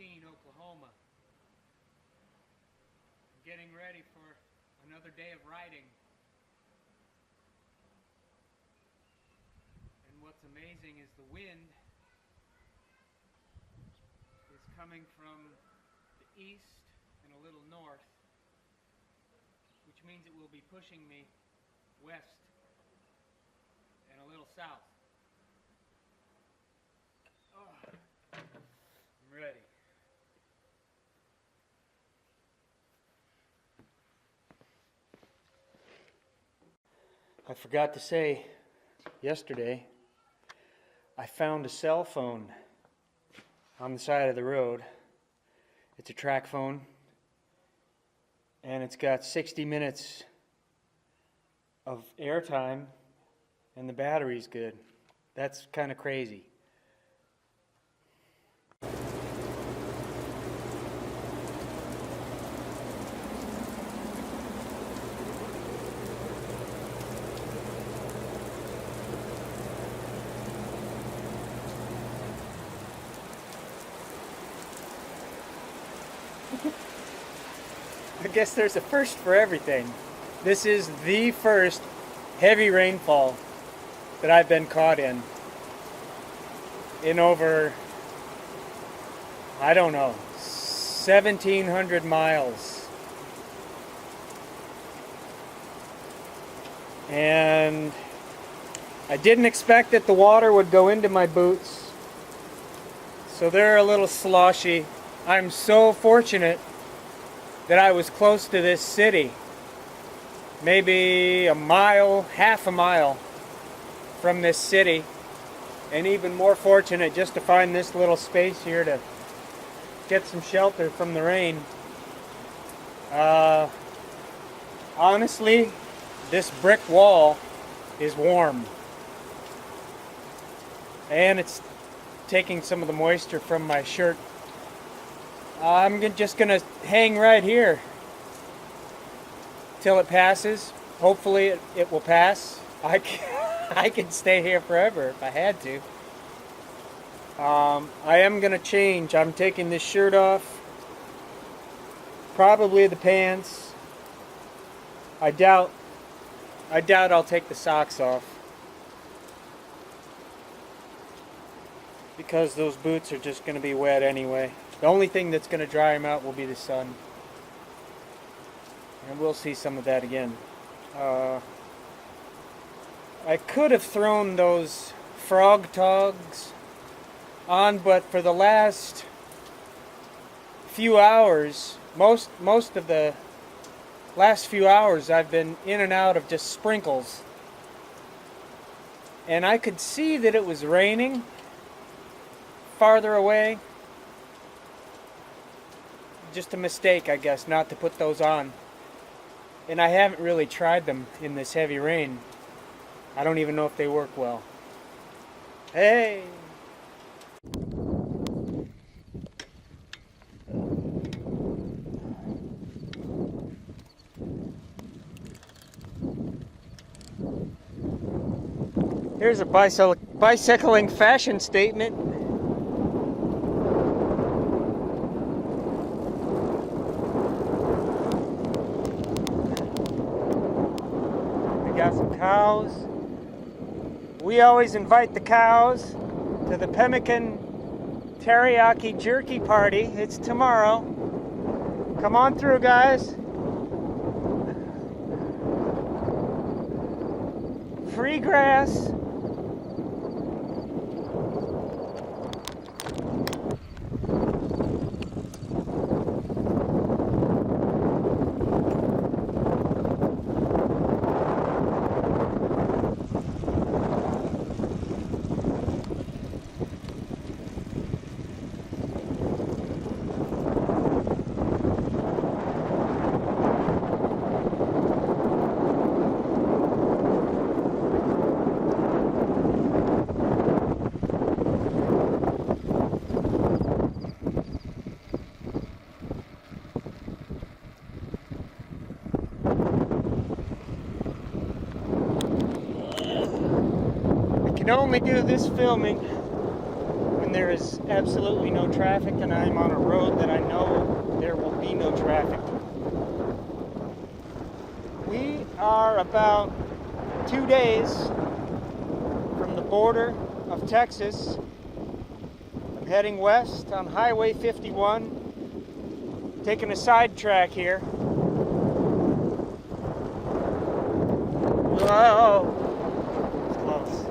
2014, Oklahoma. Getting ready for another day of riding. And what's amazing is the wind is coming from the east and a little north, which means it will be pushing me west and a little south. Oh, I'm ready. I forgot to say yesterday, I found a cell phone on the side of the road. It's a track phone, and it's got 60 minutes of airtime, and the battery's good. That's kind of crazy. I guess there's a first for everything. This is the first heavy rainfall that I've been caught in over, I don't know, 1,700 miles. And I didn't expect that the water would go into my boots, so they're a little sloshy. I'm so fortunate that I was close to this city, maybe a mile, half a mile from this city, and even more fortunate just to find this little space here to get some shelter from the rain. Honestly, this brick wall is warm, and it's taking some of the moisture from my shirt. I'm just going to hang right here till it passes. Hopefully it will pass. I can stay here forever if I had to. I am going to change. I'm taking this shirt off. Probably the pants. I doubt I'll take the socks off, because those boots are just going to be wet anyway. The only thing that's going to dry them out will be the sun. And we'll see some of that again. I could have thrown those frog togs on, but for the last few hours, most of the last few hours, I've been in and out of just sprinkles. And I could see that it was raining farther away. Just a mistake, I guess, not to put those on. And I haven't really tried them in this heavy rain. I don't even know if they work well. Hey! Here's a bicycling fashion statement. Got some cows. We always invite the cows to the pemmican teriyaki jerky party. It's tomorrow. Come on through, guys. Free grass. can only do this filming when when there is absolutely no traffic and I'm on a road that I know there will be no traffic. We are about 2 days from the border of Texas. I'm heading west on Highway 51, taking a sidetrack here. Whoa! It's close.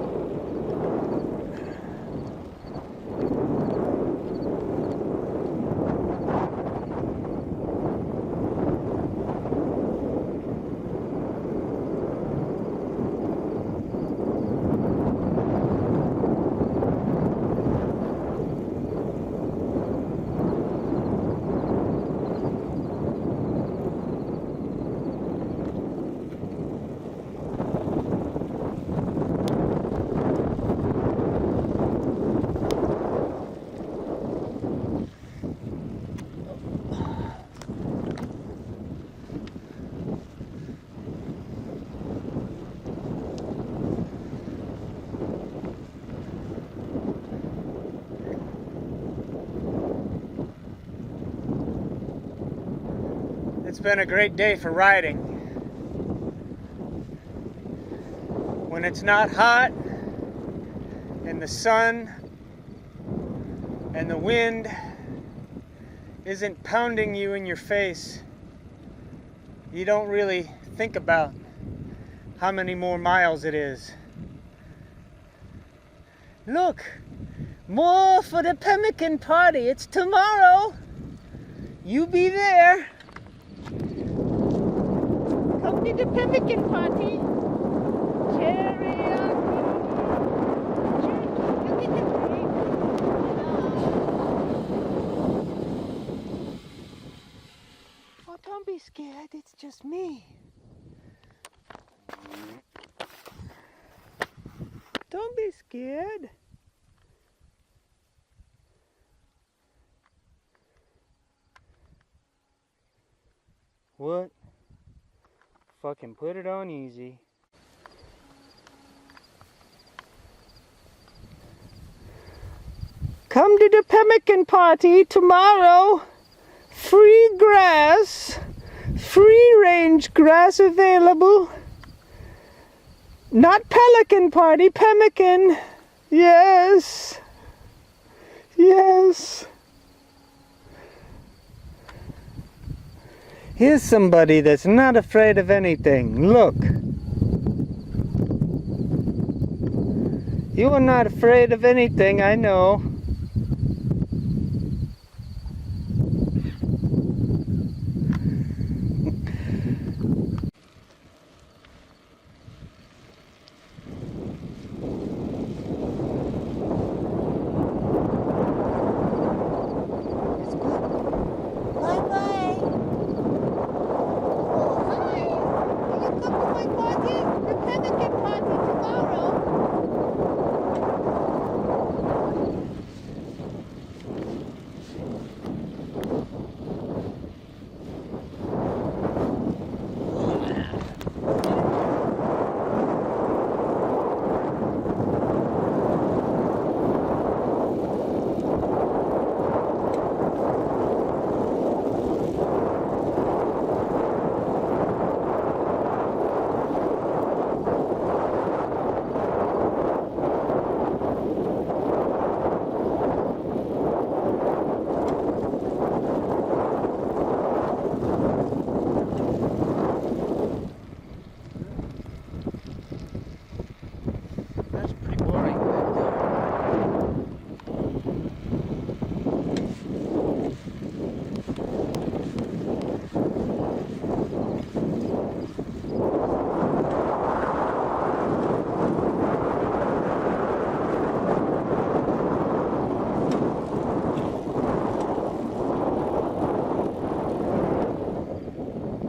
It's been a great day for riding. When it's not hot and the sun and the wind isn't pounding you in your face, you don't really think about how many more miles it is. Look, more for the pemmican party. It's tomorrow. You be there. Come to the pemmican party. Teriyaki. Look at the tree. Oh, don't be scared. It's just me. Don't be scared. What? Fucking put it on easy. Come to the pemmican party tomorrow. Free grass. Free range grass available. Not pelican party, pemmican. Yes. Yes. Here's somebody that's not afraid of anything. Look. You are not afraid of anything, I know.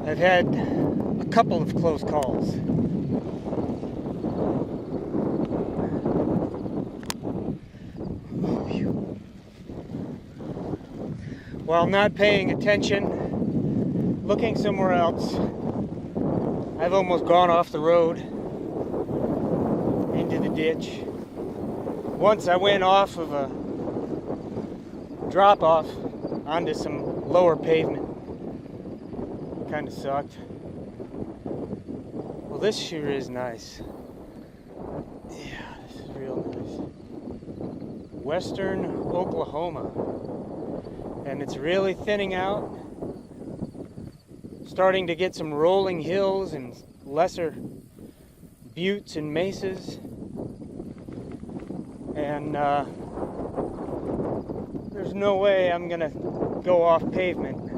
I've had a couple of close calls. While not paying attention, looking somewhere else, I've almost gone off the road into the ditch. Once I went off of a drop off onto some lower pavement. Kind of sucked. Well, this sure is nice. Yeah, this is real nice. Western Oklahoma. And it's really thinning out. Starting to get some rolling hills and lesser buttes and mesas. And there's no way I'm gonna go off pavement.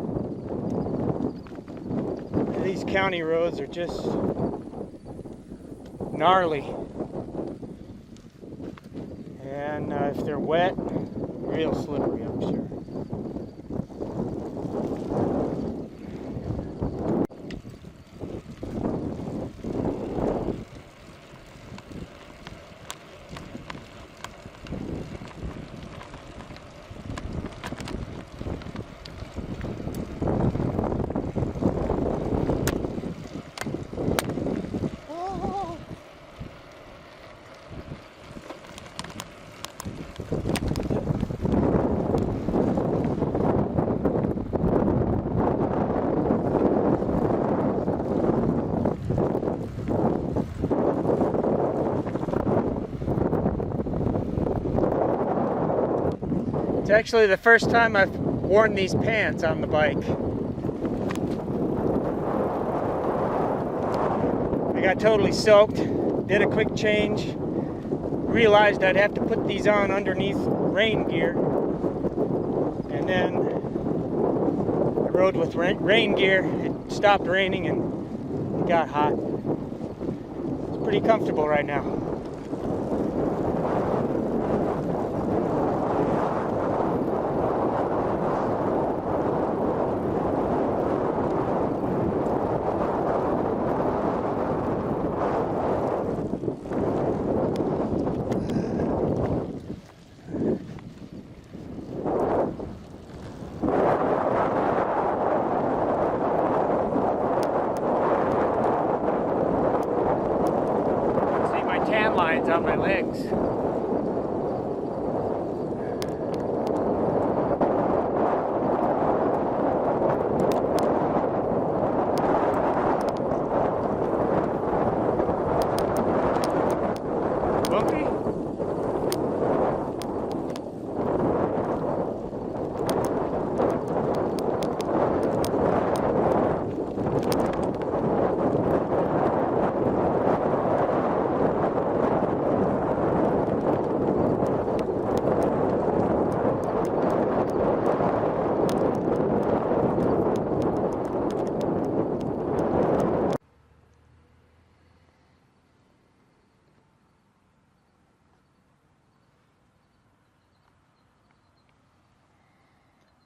These county roads are just gnarly. And if they're wet, real slippery, I'm sure. It's actually the first time I've worn these pants on the bike. I got totally soaked, did a quick change, realized I'd have to put these on underneath rain gear, and then I rode with rain gear. It stopped raining and it got hot. It's pretty comfortable right now. Tan lines on my legs. Bumpy?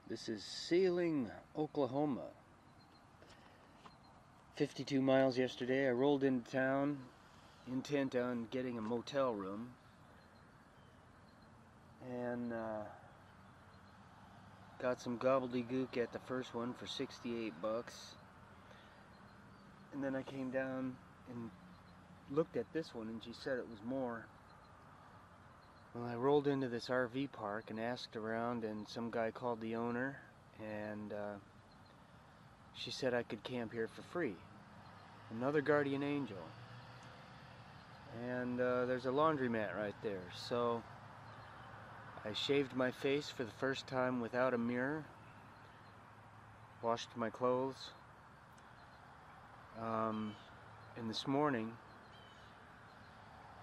This is Sailing, Oklahoma. 52 miles yesterday. I rolled into town intent on getting a motel room, and got some gobbledygook at the first one for 68 bucks. And then I came down and looked at this one and she said it was more. Well, I rolled into this RV park and asked around, and some guy called the owner, and she said I could camp here for free. Another guardian angel. And there's a laundromat right there. So I shaved my face for the first time without a mirror, washed my clothes, and this morning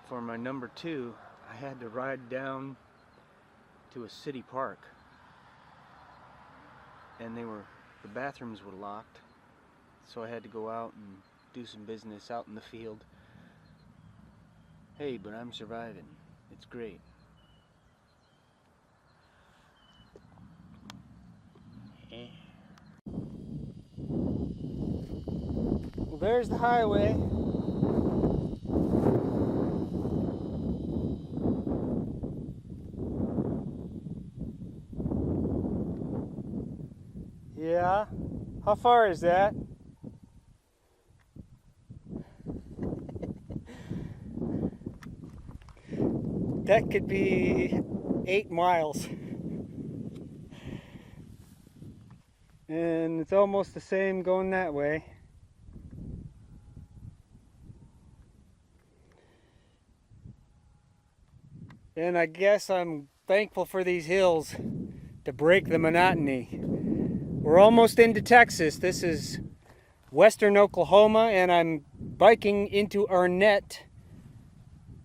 for my number 2 I had to ride down to a city park, and the bathrooms were locked, so I had to go out and do some business out in the field. Hey, but I'm surviving. It's great. Well, there's the highway. Yeah, how far is that? That could be 8 miles. And it's almost the same going that way. And I guess I'm thankful for these hills to break the monotony. We're almost into Texas. This is western Oklahoma, and I'm biking into Arnett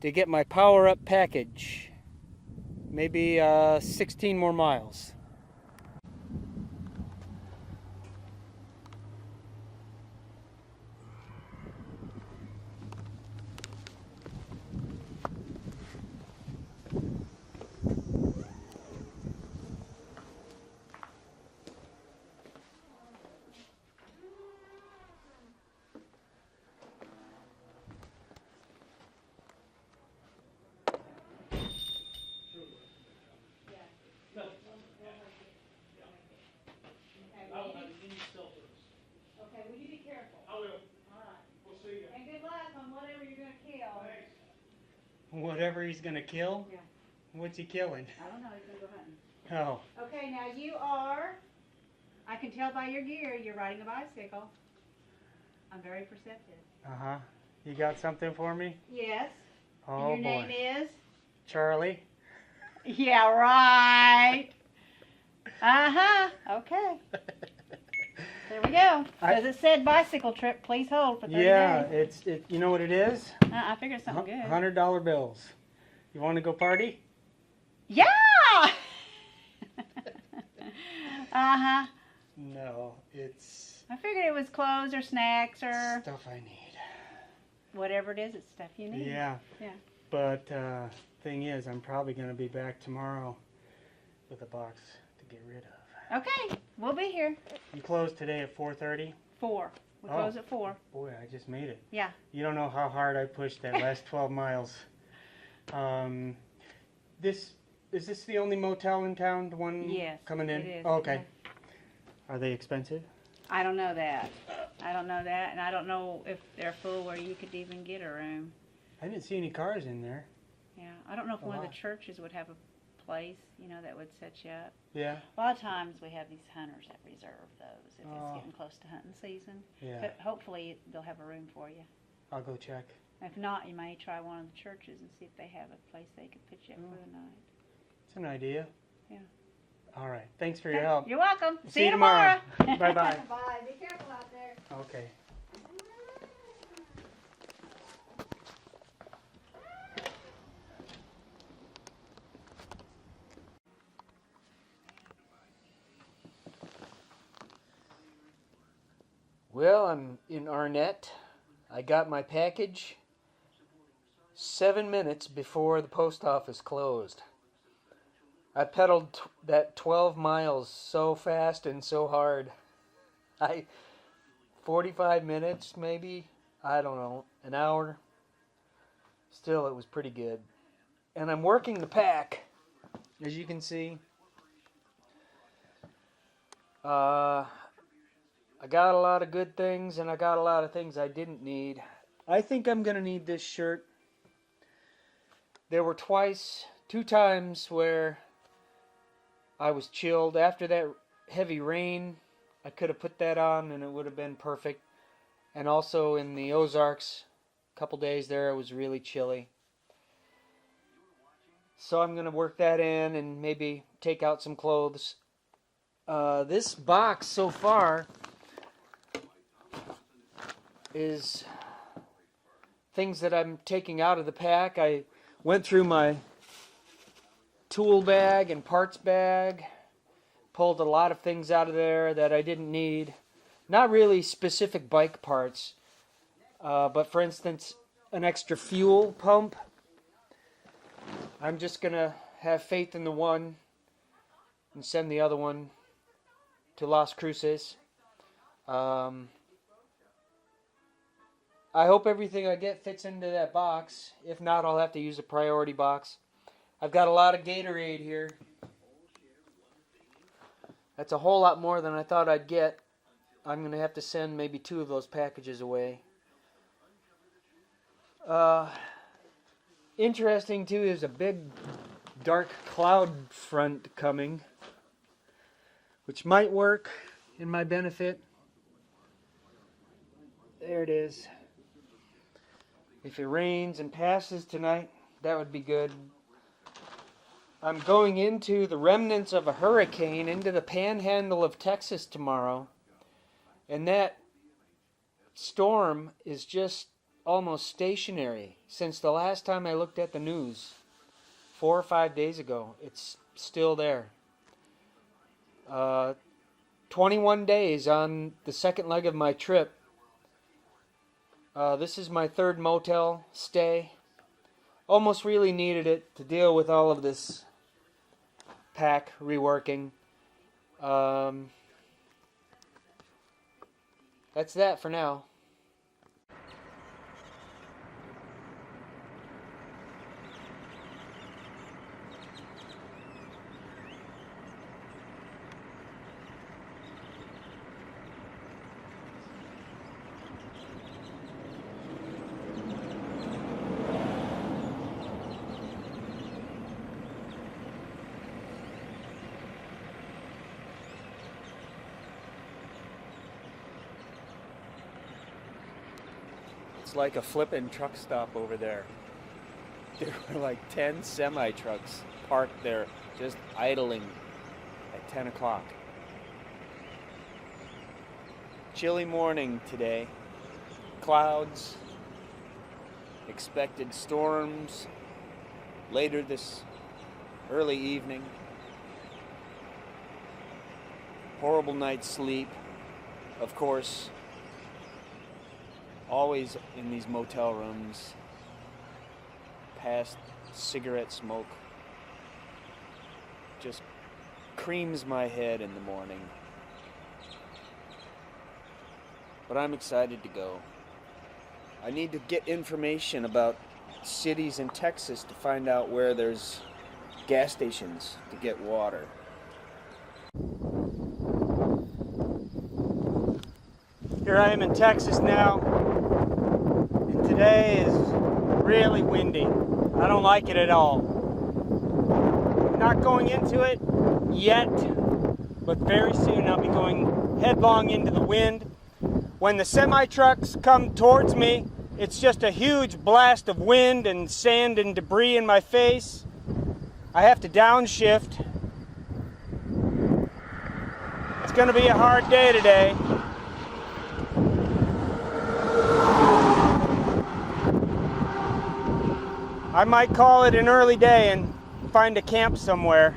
to get my power-up package. Maybe 16 more miles. Okay, will you be careful? I will. All right. We'll see you. And good luck on whatever you're going to kill. Thanks. Whatever he's gonna kill? Yeah. What's he killing? I don't know. He's going to go hunting. Oh. Okay, now you are, I can tell by your gear, you're riding a bicycle. I'm very perceptive. Uh-huh. You got something for me? Yes. Oh, and your boy. name is? Charlie? Yeah, right. Uh-huh. Okay. There we go. As it said, bicycle trip, please hold for 30 days. Yeah, you know what it is? I figured something good. $100 bills. You want to go party? Yeah! Uh-huh. No, it's I figured it was clothes or snacks or stuff I need. whatever it is, it's stuff you need. Yeah. Yeah. But thing is, I'm probably going to be back tomorrow with a box to get rid of. Okay, we'll be here. You close today at 4:30? 4. We close at 4. Boy, I just made it. Yeah. You don't know how hard I pushed that last 12 miles. Is this the only motel in town? The one Yes, coming in? it is. Oh, okay. Yeah. Are they expensive? I don't know that. I don't know that, and I don't know if they're full where you could even get a room. I didn't see any cars in there. Yeah. I don't know if A one of lot. the churches would have a place, that would set you up. Yeah. A lot of times we have these hunters that reserve those if Oh. it's getting close to hunting season. Yeah. But hopefully they'll have a room for you. I'll go check. If not, you may try one of the churches and see if they have a place they could put you up for the night. It's an idea. Yeah. All right. Thanks for your help. You're welcome. See you tomorrow. Bye-bye. Bye. Be careful out there. Okay. Well, I'm in Arnett. I got my package 7 minutes before the post office closed. I pedaled that 12 miles so fast and so hard. 45 minutes maybe, I don't know, an hour. Still, it was pretty good. And I'm working the pack, as you can see. I got a lot of good things, and I got a lot of things I didn't need. I think I'm going to need this shirt. There were 2 times where I was chilled. After that heavy rain, I could have put that on, and it would have been perfect. And also in the Ozarks, a couple days there, it was really chilly. So I'm going to work that in and maybe take out some clothes. This box so far is things that I'm taking out of the pack. I went through my tool bag and parts bag, pulled a lot of things out of there that I didn't need. Not really specific bike parts, but for instance, an extra fuel pump. I'm just going to have faith in the one and send the other one to Las Cruces. I hope everything I get fits into that box. If not, I'll have to use a priority box. I've got a lot of Gatorade here. That's a whole lot more than I thought I'd get. I'm going to have to send maybe 2 of those packages away. Interesting too is a big dark cloud front coming, which might work, in my benefit. There it is. If it rains and passes tonight, that would be good. I'm going into the remnants of a hurricane into the panhandle of Texas tomorrow. And that storm is just almost stationary since the last time I looked at the news 4 or 5 days ago. It's still there. 21 days on the second leg of my trip. This is my third motel stay. Almost really needed it to deal with all of this pack reworking. That's that for now. It's like a flippin' truck stop over there. There were like 10 semi-trucks parked there, just idling at 10 o'clock. Chilly morning today. Clouds. Expected storms later this early evening. Horrible night's sleep, of course. Always in these motel rooms, past cigarette smoke, just creams my head in the morning. But I'm excited to go. I need to get information about cities in Texas to find out where there's gas stations to get water. Here I am in Texas now. Today is really windy. I don't like it at all. Not going into it yet, but very soon I'll be going headlong into the wind. When the semi-trucks come towards me, it's just a huge blast of wind and sand and debris in my face. I have to downshift. It's going to be a hard day today. I might call it an early day and find a camp somewhere.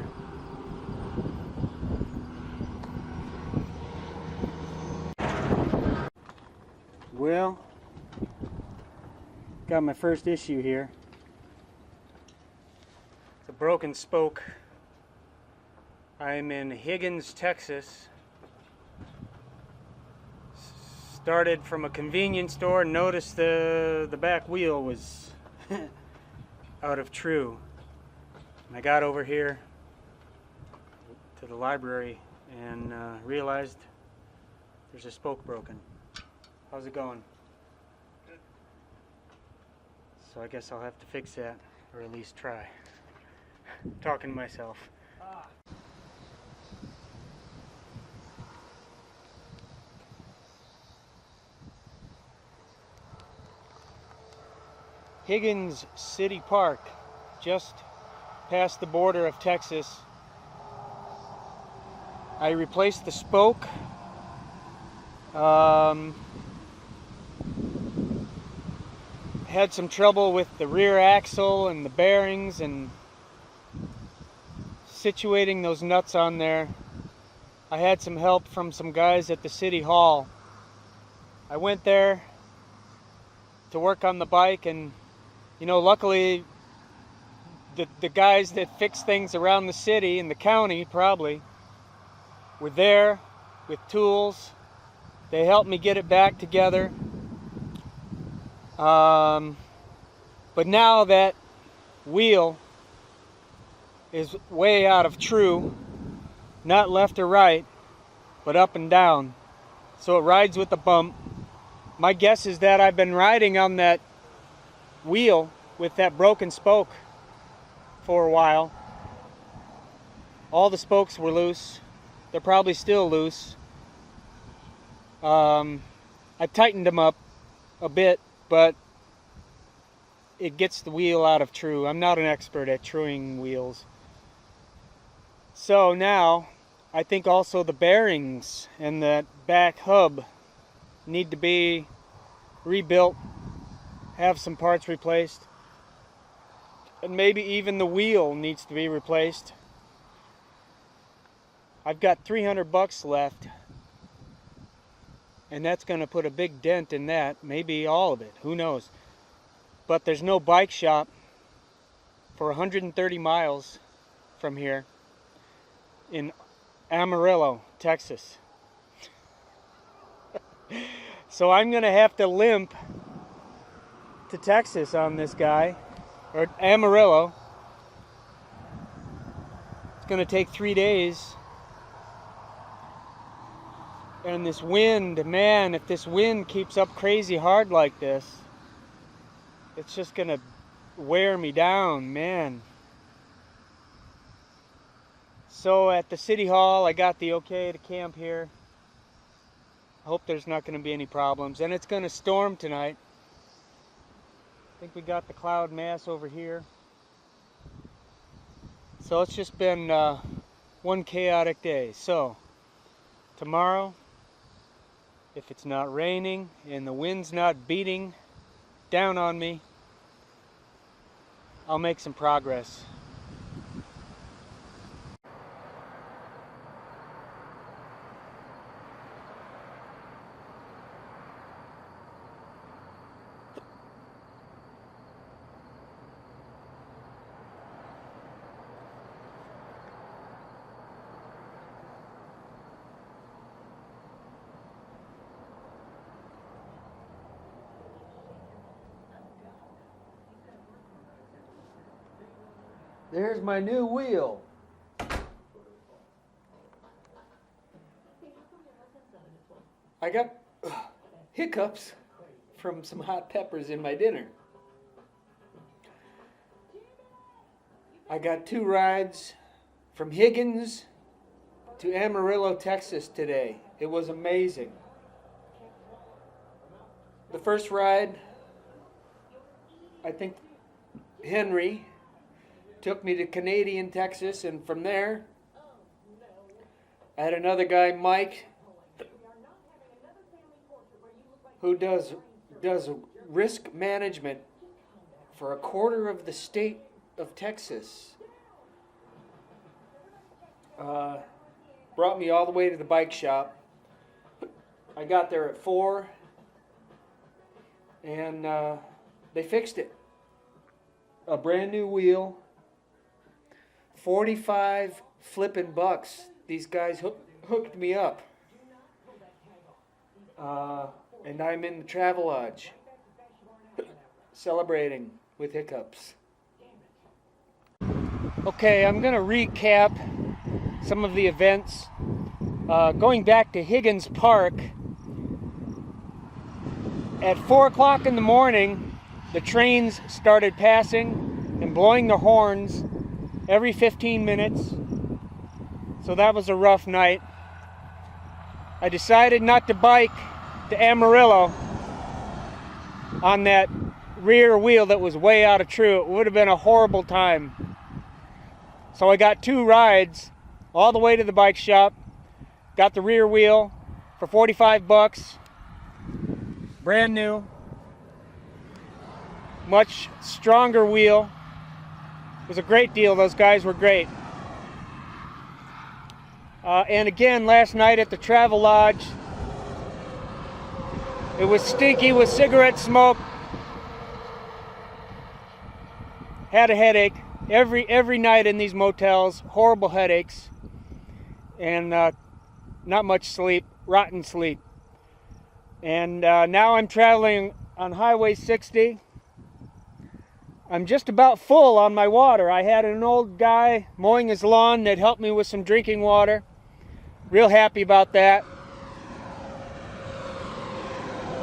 Well, got my first issue here. It's a broken spoke. I'm in Higgins, Texas. Started from a convenience store and noticed the back wheel was out of true. And I got over here to the library and realized there's a spoke broken. How's it going? Good. So I guess I'll have to fix that, or at least try. Talking to myself. Higgins City Park, just past the border of Texas. I replaced the spoke. Had some trouble with the rear axle and the bearings and situating those nuts on there. I had some help from some guys at the city hall. I went there to work on the bike, and you know, luckily the guys that fix things around the city and the county probably were there with tools. They helped me get it back together. But now that wheel is way out of true, not left or right, but up and down. So it rides with the bump. My guess is that I've been riding on that wheel with that broken spoke for a while. All the spokes were loose. They're probably still loose. I tightened them up a bit, but it gets the wheel out of true. I'm not an expert at truing wheels. So now, I think also the bearings and that back hub need to be rebuilt, have some parts replaced, and maybe even the wheel needs to be replaced. I've got $300 left, and that's going to put a big dent in that, maybe all of it, who knows. But there's no bike shop for 130 miles from here in Amarillo, Texas. So I'm going to have to limp to Texas on this guy, or Amarillo. It's going to take 3 days. And this wind, man, if this wind keeps up crazy hard like this, it's just going to wear me down, man. So at the city hall, I got the okay to camp here. I hope there's not going to be any problems. And it's going to storm tonight. I think we got the cloud mass over here. So it's just been one chaotic day. So tomorrow, if it's not raining and the wind's not beating down on me, I'll make some progress. There's my new wheel. I got hiccups from some hot peppers in my dinner. I got 2 rides from Higgins to Amarillo, Texas today. It was amazing. The first ride, I think Henry took me to Canadian, Texas, and from there, I had another guy, Mike, who does risk management for a quarter of the state of Texas. Brought me all the way to the bike shop. I got there at 4, and they fixed it. A brand new wheel. 45 flippin' bucks. These guys hooked me up. And I'm in the Travelodge celebrating with hiccups. Okay, I'm going to recap some of the events. Going back to Higgins Park, at 4 o'clock in the morning, the trains started passing and blowing the horns every 15 minutes. So that was a rough night. I decided not to bike to Amarillo on that rear wheel that was way out of true. It would have been a horrible time. So I got 2 rides all the way to the bike shop. Got the rear wheel for 45 bucks. Brand new. Much stronger wheel. It was a great deal. Those guys were great. And again, last night at the Travelodge, it was stinky with cigarette smoke. Had a headache every night in these motels. Horrible headaches. And not much sleep. Rotten sleep. And now I'm traveling on Highway 60. I'm just about full on my water. I had an old guy mowing his lawn that helped me with some drinking water. Real happy about that.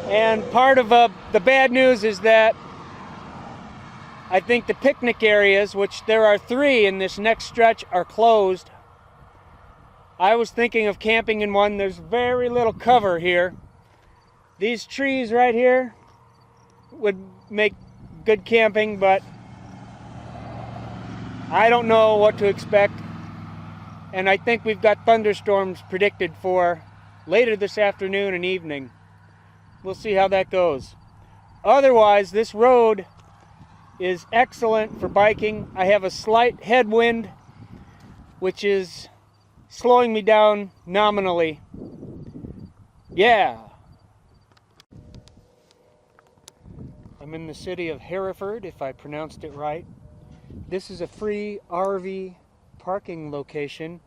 And part of the bad news is that I think the picnic areas, which there are 3 in this next stretch, are closed. I was thinking of camping in one. There's very little cover here. These trees right here would make good camping, but I don't know what to expect. And I think we've got thunderstorms predicted for later this afternoon and evening. We'll see how that goes. Otherwise, this road is excellent for biking. I have a slight headwind, which is slowing me down nominally. Yeah. I'm in the city of Hereford, if I pronounced it right. This is a free RV parking location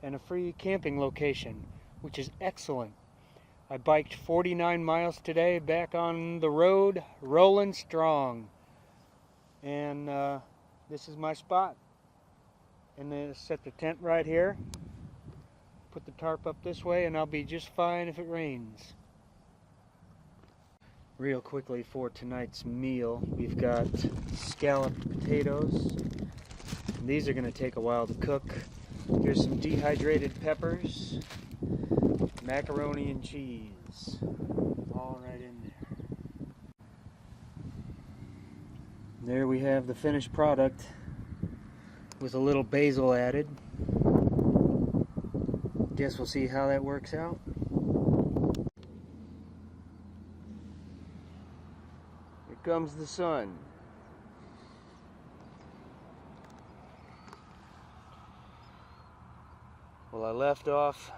and a free camping location, which is excellent. I biked 49 miles today, back on the road, rolling strong. And this is my spot. And then set the tent right here. Put the tarp up this way, and I'll be just fine if it rains. Real quickly for tonight's meal, we've got scalloped potatoes. These are going to take a while to cook. Here's some dehydrated peppers, macaroni and cheese, all right in there. There we have the finished product with a little basil added. Guess we'll see how that works out. Here comes the sun. Well, I left off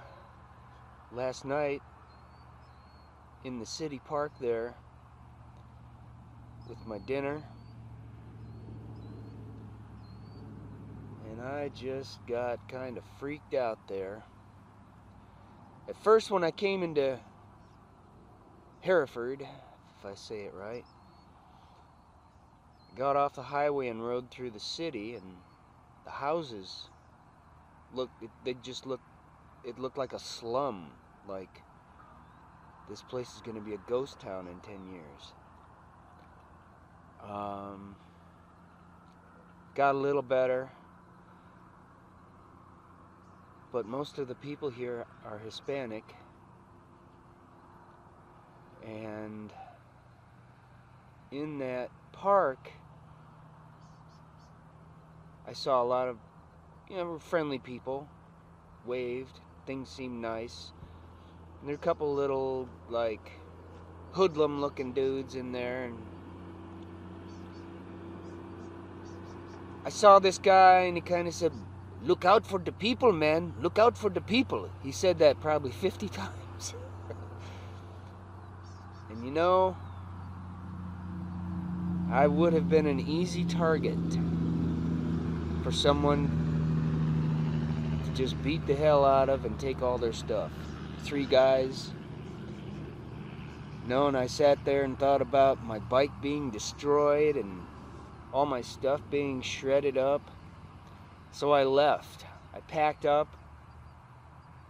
last night in the city park there with my dinner, and I just got kind of freaked out there. At first, when I came into Hereford, if I say it right, got off the highway and rode through the city, and the houses it looked like a slum, like this place is going to be a ghost town in 10 years. Got a little better, but most of the people here are Hispanic, and in that park I saw a lot of friendly people, waved, things seemed nice. And there are a couple little, like, hoodlum looking dudes in there, and I saw this guy and he kind of said, "Look out for the people, man, look out for the people." He said that probably 50 times. And you know, I would have been an easy target for someone to just beat the hell out of and take all their stuff. 3 guys. No, and I sat there and thought about my bike being destroyed and all my stuff being shredded up. So I left. I packed up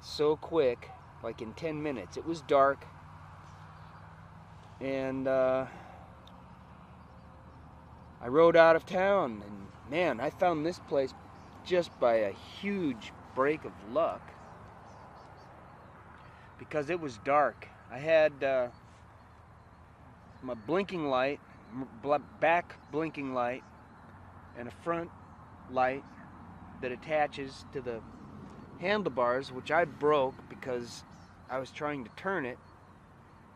so quick, like in 10 minutes. It was dark. And I rode out of town, and man, I found this place just by a huge break of luck, because it was dark. I had my blinking light, back blinking light, and a front light that attaches to the handlebars, which I broke because I was trying to turn it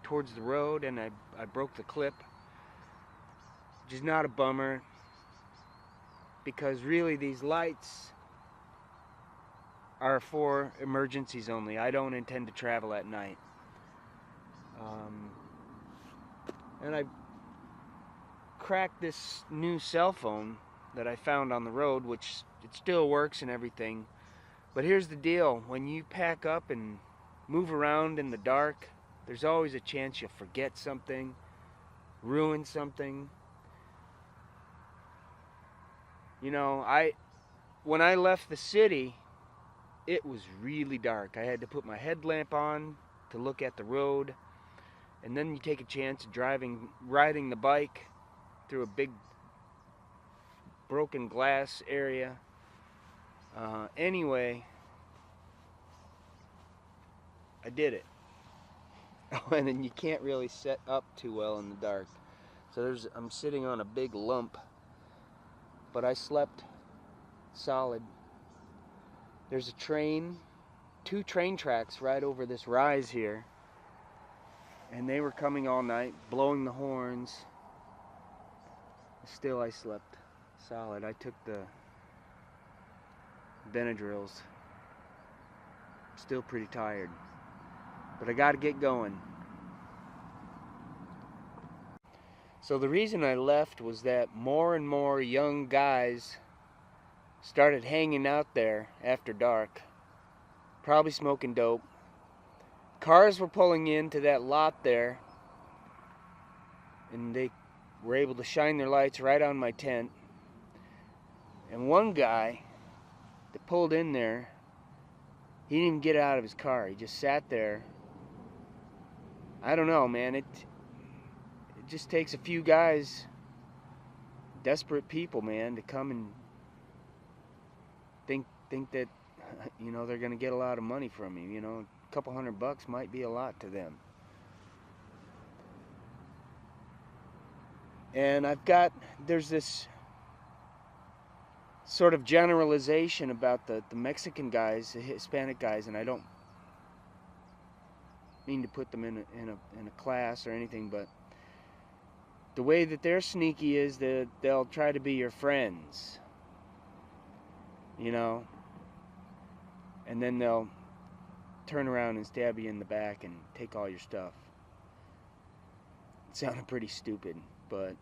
towards the road, and I broke the clip, which is not a bummer, because really these lights are for emergencies only. I don't intend to travel at night. And I cracked this new cell phone that I found on the road, which it still works and everything. But here's the deal. When you pack up and move around in the dark, there's always a chance you'll forget something, ruin something. You know, when I left the city, it was really dark. I had to put my headlamp on to look at the road, and then you take a chance of riding the bike through a big broken glass area. Anyway, I did it. going, and you can't really set up too well in the dark. So I'm sitting on a big lump, but I slept solid. There's a train, 2 train tracks right over this rise here, and they were coming all night, blowing the horns. Still, I slept solid. I took the Benadryls. Still pretty tired, but I got to get going. So the reason I left was that more and more young guys started hanging out there after dark, probably smoking dope. Cars were pulling into that lot there, and they were able to shine their lights right on my tent. And one guy that pulled in there, he didn't even get out of his car. He just sat there. I don't know, man. It just takes a few guys, desperate people, man, to come and think that, you know, they're gonna get a lot of money from you. You know, a couple $100 might be a lot to them. And there's this sort of generalization about the Mexican guys, the Hispanic guys, and I don't mean to put them in a class or anything, but the way that they're sneaky is that they'll try to be your friends, you know, and then they'll turn around and stab you in the back and take all your stuff. It sounded pretty stupid, but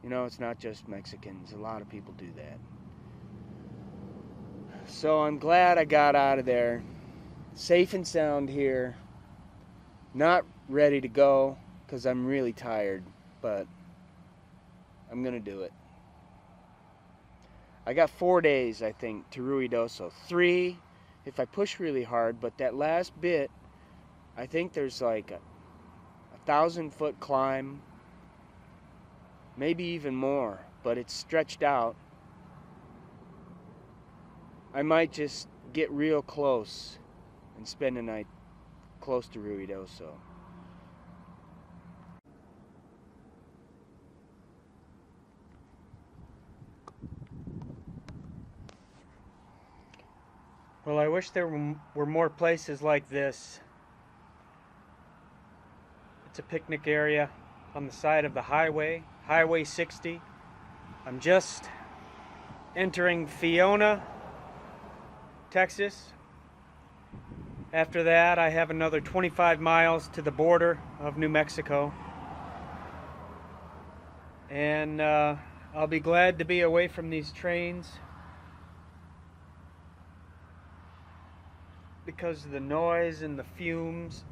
you know, it's not just Mexicans. A lot of people do that. So I'm glad I got out of there, safe and sound here. Not ready to go because I'm really tired, but I'm gonna do it. I got 4 days, I think, to Ruidoso. 3 if I push really hard, but that last bit, I think there's like a 1,000-foot climb, maybe even more, but it's stretched out. I might just get real close and spend a night close to Ruidoso. Well, I wish there were more places like this. It's a picnic area on the side of the highway, Highway 60. I'm just entering Fiona, Texas. After that, I have another 25 miles to the border of New Mexico. And I'll be glad to be away from these trains because of the noise and the fumes.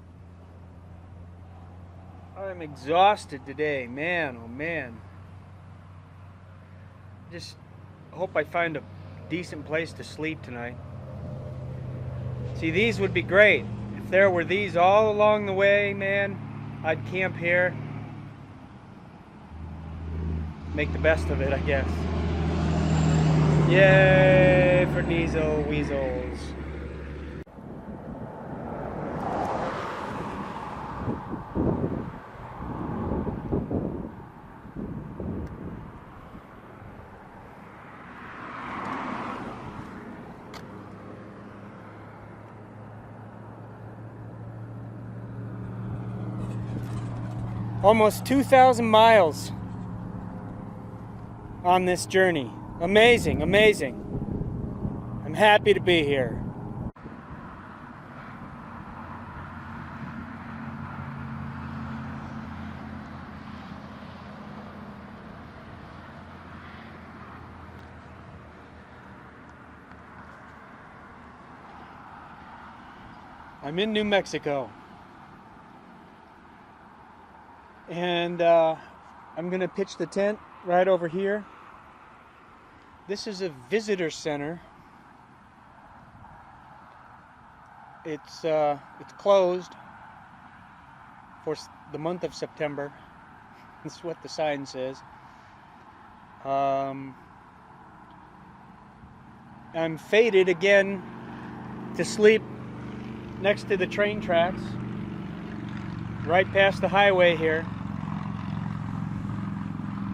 I'm exhausted today, man, oh man. Just hope I find a decent place to sleep tonight. See, these would be great. If there were these all along the way, man, I'd camp here. Make the best of it, I guess. Yay for diesel weasels. Almost 2,000 miles on this journey. Amazing, amazing. I'm happy to be here. I'm in New Mexico. And I'm gonna pitch the tent right over here. This is a visitor center. It's closed for the month of September. That's what the sign says. I'm fated again to sleep next to the train tracks. right past the highway here.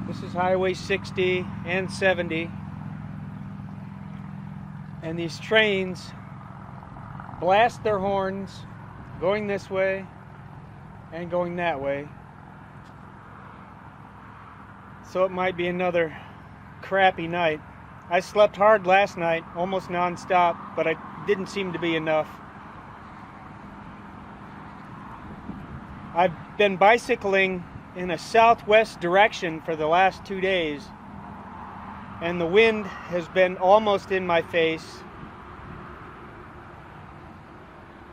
This is Highway 60 and 70. And these trains blast their horns going this way and going that way. So it might be another crappy night. I slept hard last night, almost non-stop, but it didn't seem to be enough. I've been bicycling in a southwest direction for the last 2 days, and the wind has been almost in my face.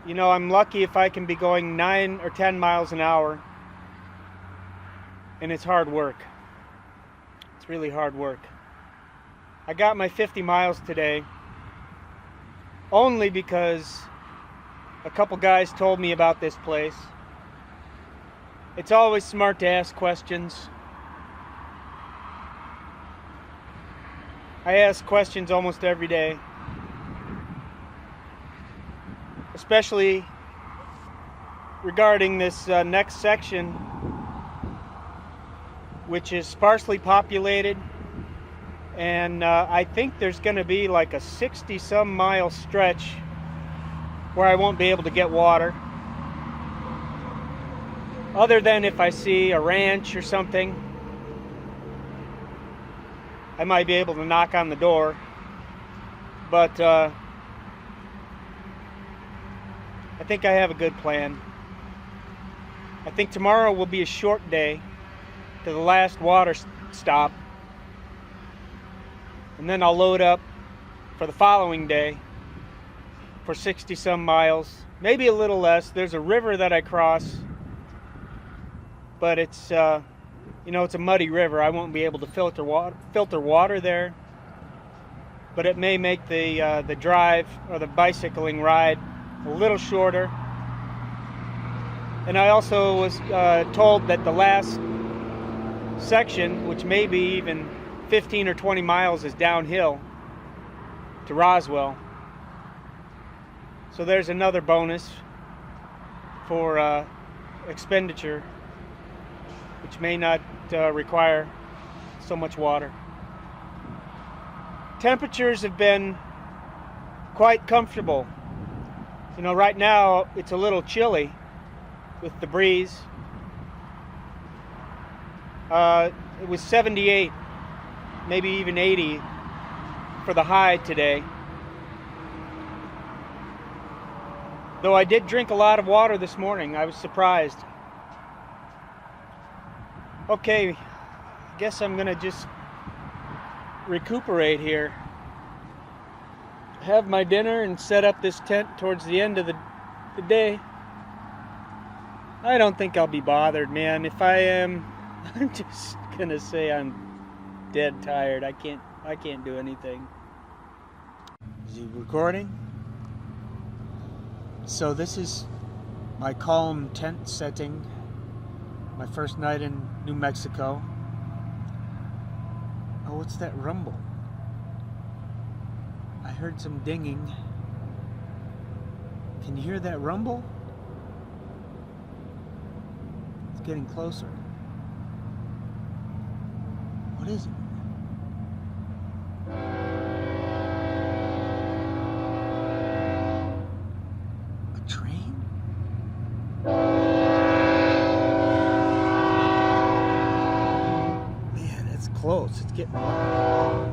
You know, I'm lucky if I can be going 9 or 10 miles an hour, and it's hard work. It's really hard work. I got my 50 miles today only because a couple guys told me about this place. It's always smart to ask questions. I ask questions almost every day, especially regarding this next section, which is sparsely populated, and I think there's going to be like a 60-some mile stretch where I won't be able to get water, other than if I see a ranch or something. I might be able to knock on the door, but I think I have a good plan. I think tomorrow will be a short day to the last water stop, and then I'll load up for the following day for 60-some miles, maybe a little less. There's a river that I cross, but it's you know, it's a muddy river. I won't be able to filter water there, but it may make the drive or the bicycling ride a little shorter. And I also was told that the last section, which may be even 15 or 20 miles, is downhill to Roswell. So there's another bonus for expenditure, which may not require so much water. Temperatures have been quite comfortable. You know, right now it's a little chilly with the breeze. It was 78, maybe even 80 for the high today. Though I did drink a lot of water this morning, I was surprised. Okay, I guess I'm gonna just recuperate here. Have my dinner and set up this tent towards the end of the day. I don't think I'll be bothered, man. If I am, I'm just gonna say I'm dead tired. I can't do anything. Is he recording? So this is my calm tent setting. My first night in New Mexico. Oh, what's that rumble? I heard some dinging. Can you hear that rumble? It's getting closer. What is it? A train? Man, it's close. It's getting loud.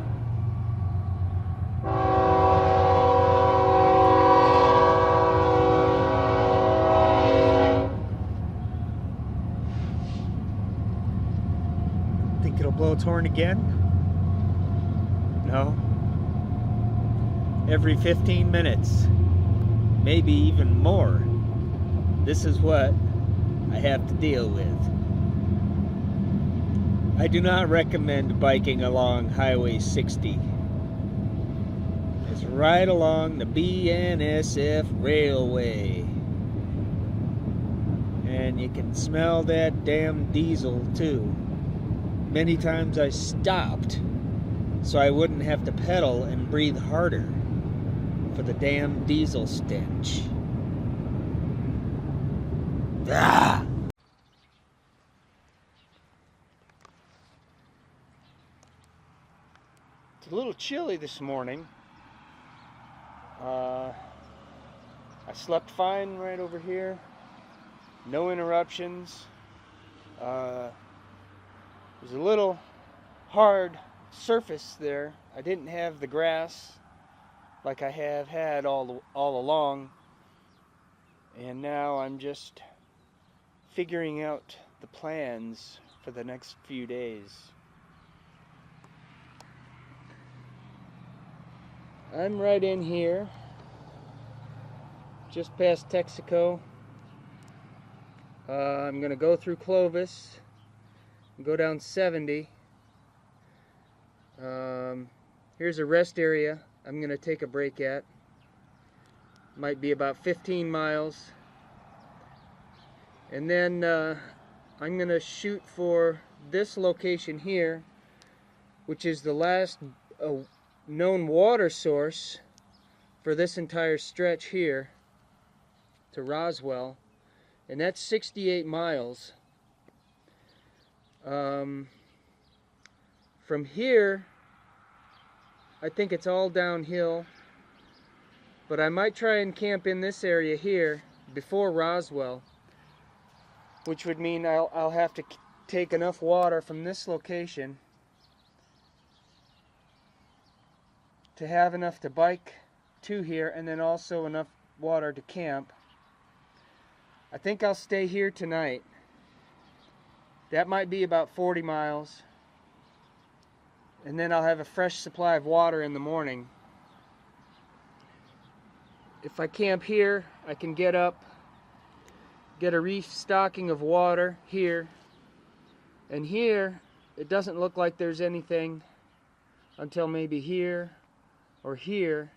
Think it'll blow its horn again? No. Every 15 minutes. Maybe even more. This is what I have to deal with. I do not recommend biking along Highway 60. It's right along the BNSF Railway. And you can smell that damn diesel too. Many times I stopped so I wouldn't have to pedal and breathe harder for the damn diesel stench. Ah! a little chilly this morning. I slept fine right over here. No interruptions. There's a little hard surface there. I didn't have the grass like I have had all along. And now I'm just figuring out the plans for the next few days. I'm right in here, just past Texaco. I'm going to go through Clovis and go down 70. Here's a rest area I'm going to take a break at. Might be about 15 miles. And then I'm going to shoot for this location here, which is the last known water source for this entire stretch here to Roswell, and that's 68 miles. From here, I think it's all downhill, but I might try and camp in this area here before Roswell, which would mean I'll have to take enough water from this location to have enough to bike to here, and then also enough water to camp. I think I'll stay here tonight. That might be about 40 miles. And then I'll have a fresh supply of water in the morning. If I camp here, I can get up, get a restocking of water here. And here, it doesn't look like there's anything until maybe here or here,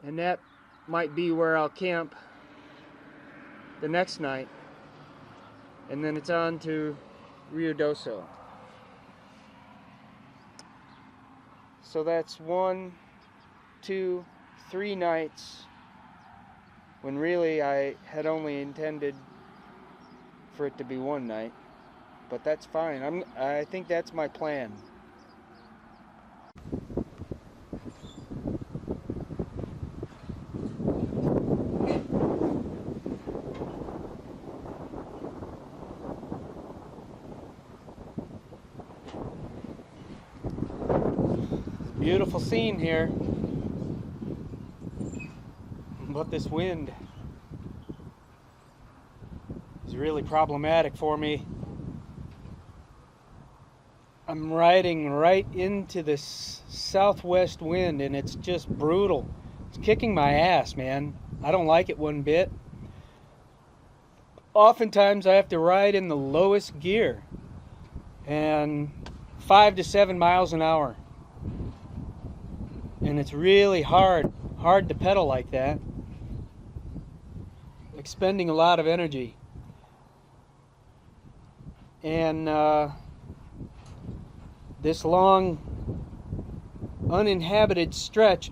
and that might be where I'll camp the next night, and then it's on to Ruidoso. So that's 1, 2, 3 nights, when really I had only intended for it to be 1 night, but that's fine. I think that's my plan. Beautiful scene here, but this wind is really problematic for me. I'm riding right into this southwest wind, and it's just brutal. It's kicking my ass, man. I don't like it one bit. Oftentimes I have to ride in the lowest gear, and 5 to 7 miles an hour. And it's really hard to pedal like that, expending a lot of energy. And this long uninhabited stretch,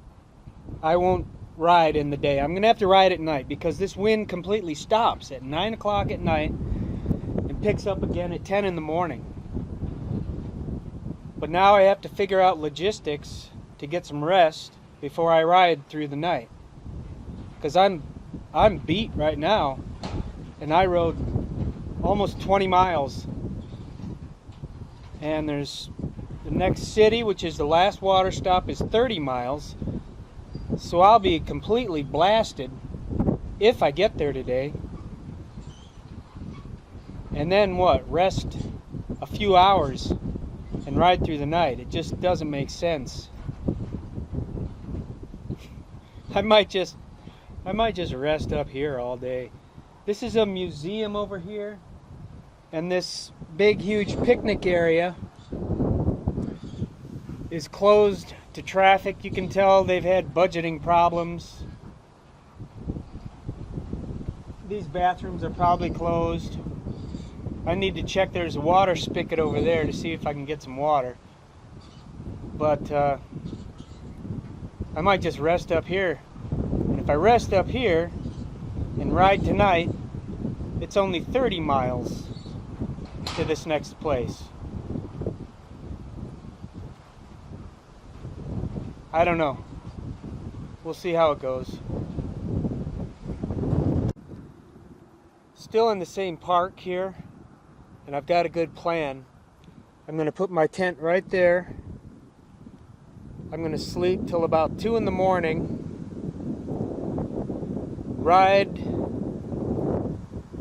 I won't ride in the day. I'm gonna have to ride at night, because this wind completely stops at 9 o'clock at night and picks up again at 10 in the morning. But now I have to figure out logistics to get some rest before I ride through the night, because I'm beat right now, and I rode almost 20 miles, and there's the next city, which is the last water stop, is 30 miles, so I'll be completely blasted if I get there today. And then what? Rest a few hours and ride through the night. It just doesn't make sense. I might just rest up here all day. This is a museum over here, and this big huge picnic area is closed to traffic. You can tell they've had budgeting problems. These bathrooms are probably closed. I need to check. There's a water spigot over there to see if I can get some water. But I might just rest up here. And if I rest up here and ride tonight, it's only 30 miles to this next place. I don't know. We'll see how it goes. Still in the same park here, and I've got a good plan. I'm going to put my tent right there. I'm going to sleep till about 2 in the morning. Ride,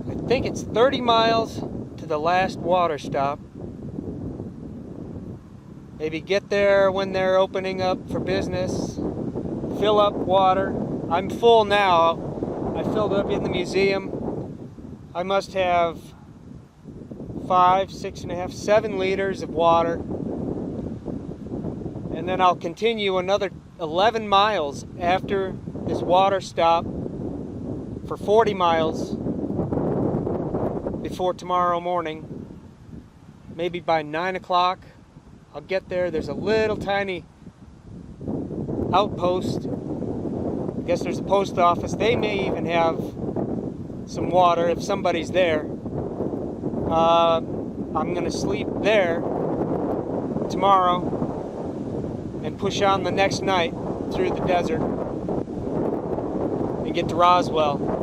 I think it's 30 miles to the last water stop. Maybe get there when they're opening up for business. Fill up water. I'm full now. I filled up in the museum. I must have 5, 6.5, 7 liters of water. And then I'll continue another 11 miles after this water stop for 40 miles before tomorrow morning. Maybe by 9 o'clock I'll get there. There's a little tiny outpost. I guess there's a post office. They may even have some water if somebody's there. I'm gonna sleep there tomorrow and push on the next night through the desert and get to Roswell.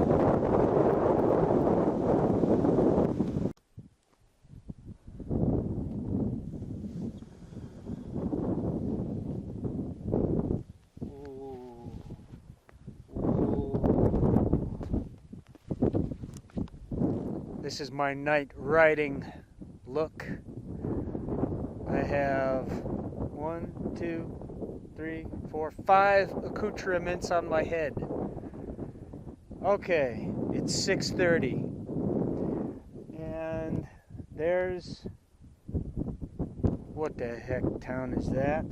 This is my night riding look. I have 1, 2, 3, 4, 5 accoutrements on my head. Okay, it's 6:30. And there's, what the heck town is that?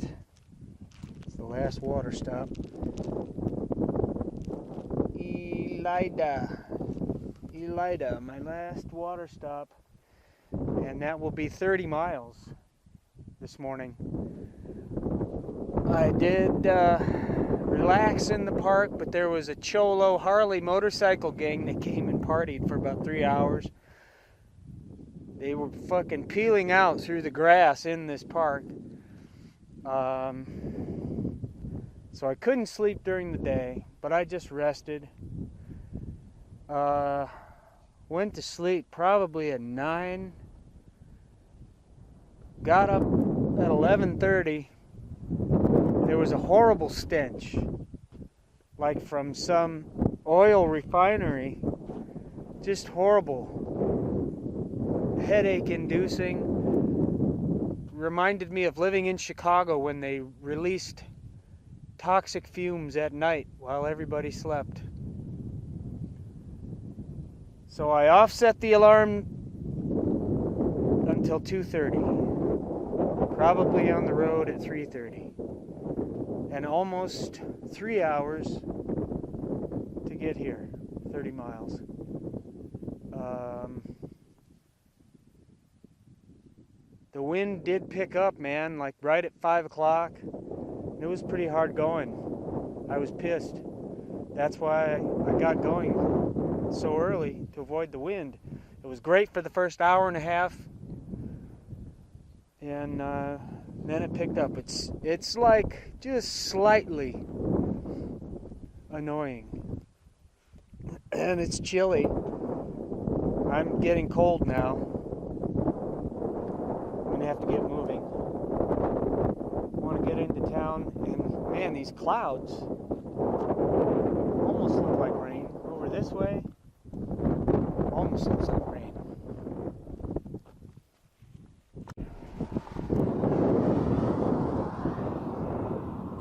It's the last water stop. Elida, my last water stop, and that will be 30 miles this morning. I did relax in the park, but there was a Cholo Harley motorcycle gang that came and partied for about 3 hours. They were fucking peeling out through the grass in this park. So I couldn't sleep during the day, but I just rested. Went to sleep probably at 9. Got up at 11:30. There was a horrible stench, like from some oil refinery. Just horrible. Headache inducing. Reminded me of living in Chicago when they released toxic fumes at night while everybody slept. So I offset the alarm until 2:30. Probably on the road at 3:30. And almost 3 hours to get here, 30 miles. The wind did pick up, man, like right at 5 o'clock. It was pretty hard going. I was pissed. That's why I got going so early, to avoid the wind. It was great for the first hour and a half, and then it picked up. It's like just slightly annoying, and it's chilly. I'm getting cold now. I'm gonna have to get moving. I want to get into town, and man, these clouds almost look like rain. Over this way, almost looks like rain.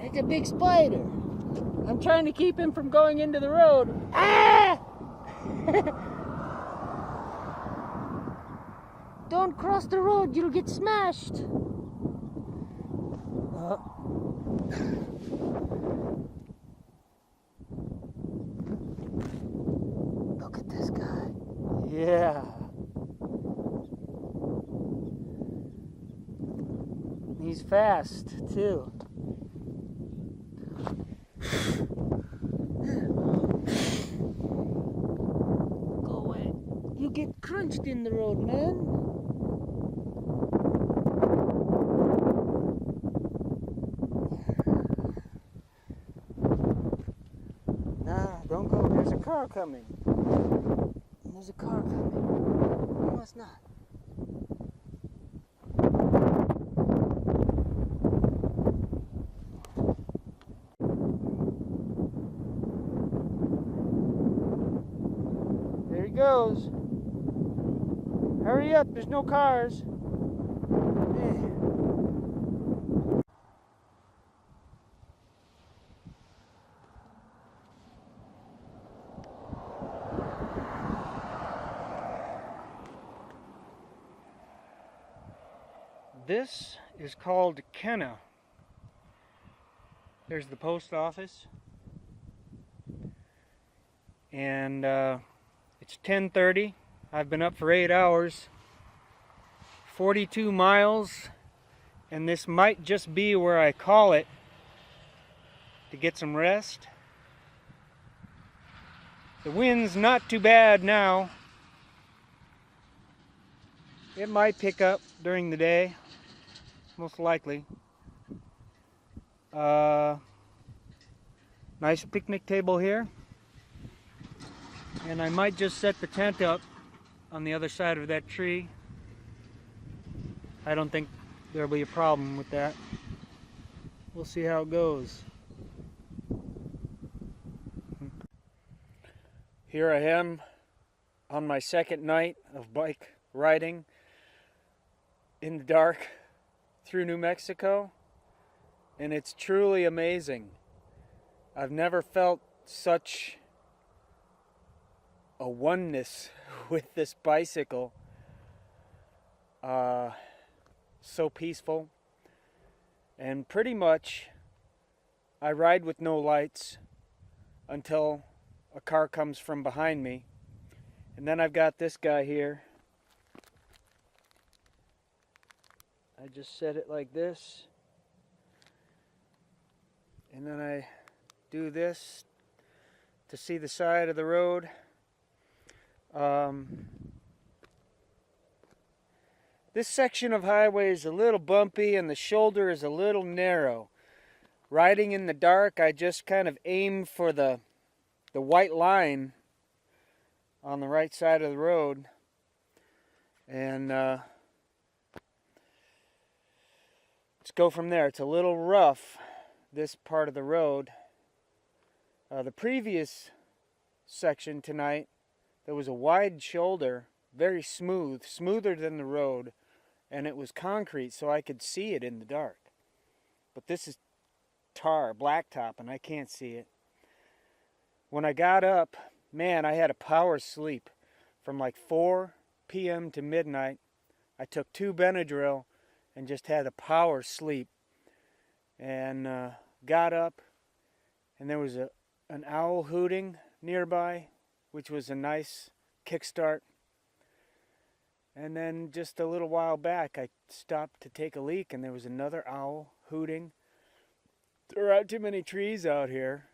It's a big spider. I'm trying to keep him from going into the road. Ah! Don't cross the road, you'll get smashed. Look at this guy. Yeah. He's fast, too. Go away. You get crunched in the road, man. coming. There's a car coming. No, it's not. There he goes. Hurry up, there's no cars. This is called Kenna. There's the post office. And it's 10:30. I've been up for 8 hours. 42 miles. And this might just be where I call it to get some rest. The wind's not too bad now. It might pick up during the day. Most likely. Nice picnic table here. And I might just set the tent up on the other side of that tree. I don't think there'll be a problem with that. We'll see how it goes. Here I am on my second night of bike riding in the dark through New Mexico, and it's truly amazing. I've never felt such a oneness with this bicycle. So peaceful, and pretty much I ride with no lights until a car comes from behind me, and then I've got this guy here. I just set it like this, and then I do this to see the side of the road. This section of highway is a little bumpy and the shoulder is a little narrow. Riding in the dark, I just kind of aim for the white line on the right side of the road, and let's go from there. It's a little rough, this part of the road. The previous section tonight, there was a wide shoulder, very smooth, smoother than the road, and it was concrete so I could see it in the dark. But this is tar, blacktop, and I can't see it. When I got up, man, I had a power sleep from like 4 p.m. to midnight. I took 2 Benadryl and just had a power sleep, and got up, and there was an owl hooting nearby, which was a nice kickstart. And then just a little while back, I stopped to take a leak, and there was another owl hooting. There aren't too many trees out here.